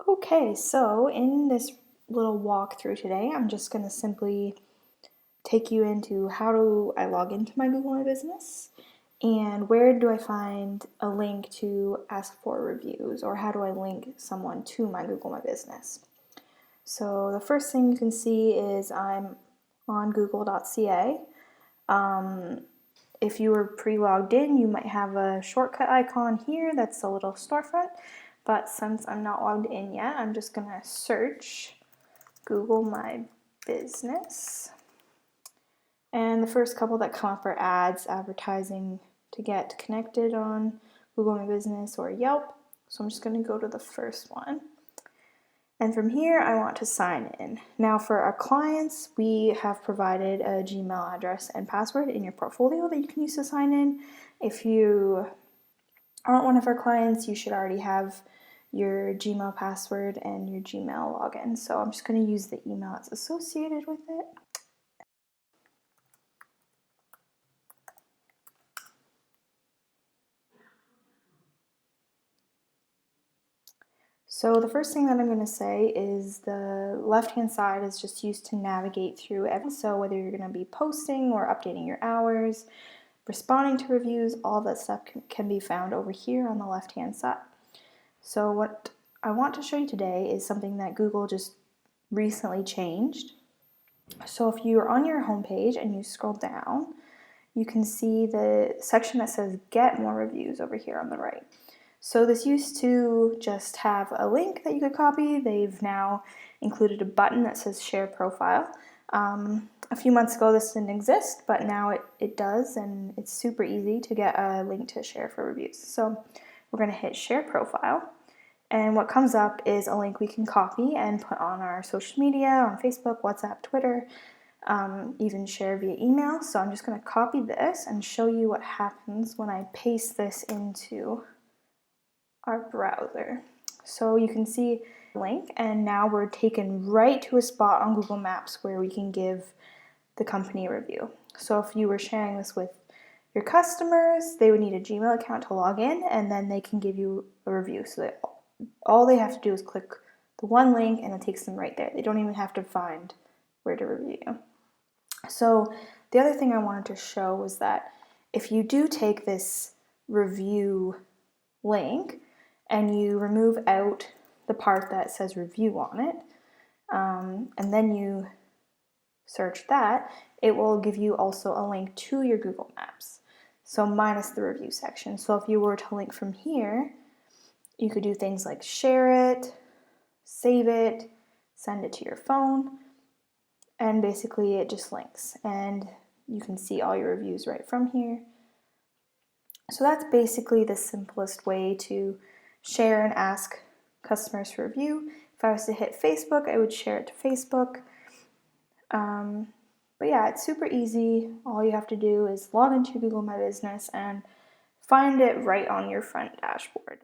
Okay, so in this little walkthrough today, I'm just going to simply take you into how do I log into my Google My Business and where do I find a link to ask for reviews, or how do I link someone to my Google My Business. So the first thing you can see is I'm on google.ca. If you were pre-logged in, you might have a shortcut icon here that's a little storefront, but since I'm not logged in yet, I'm just going to search Google My Business. And the first couple that come up are ads advertising to get connected on Google My Business or Yelp. So I'm just going to go to the first one. And from here, I want to sign in. Now for our clients, we have provided a Gmail address and password in your portfolio that you can use to sign in. If you aren't one of our clients, you should already have your Gmail password and your Gmail login. So I'm just going to use the email that's associated with it. So the first thing that I'm going to say is the left-hand side is just used to navigate through everything. So whether you're going to be posting or updating your hours, responding to reviews, all that stuff can be found over here on the left-hand side. So what I want to show you today is something that Google just recently changed. So if you're on your homepage and you scroll down, you can see the section that says Get More Reviews over here on the right. So this used to just have a link that you could copy. They've now included a button that says Share Profile. A few months ago this didn't exist, but now it does, and it's super easy to get a link to share for reviews. So we're going to hit Share Profile, and what comes up is a link we can copy and put on our social media, on Facebook, WhatsApp, Twitter, even share via email. So I'm just going to copy this and show you what happens when I paste this into our browser. So you can see the link, and now we're taken right to a spot on Google Maps where we can give the company a review. So if you were sharing this with your customers, they would need a Gmail account to log in, and then they can give you a review. So that all they have to do is click the one link and it takes them right there. They don't even have to find where to review. So the other thing I wanted to show was that if you do take this review link and you remove out the part that says review on it, and then you search that, it will give you also a link to your Google Maps. So minus the review section. So if you were to link from here, you could do things like share it, save it, send it to your phone, and basically it just links. And you can see all your reviews right from here. So that's basically the simplest way to share and ask customers for review. If I was to hit Facebook, I would share it to Facebook. But yeah, it's super easy. All you have to do is log into Google My Business and find it right on your front dashboard.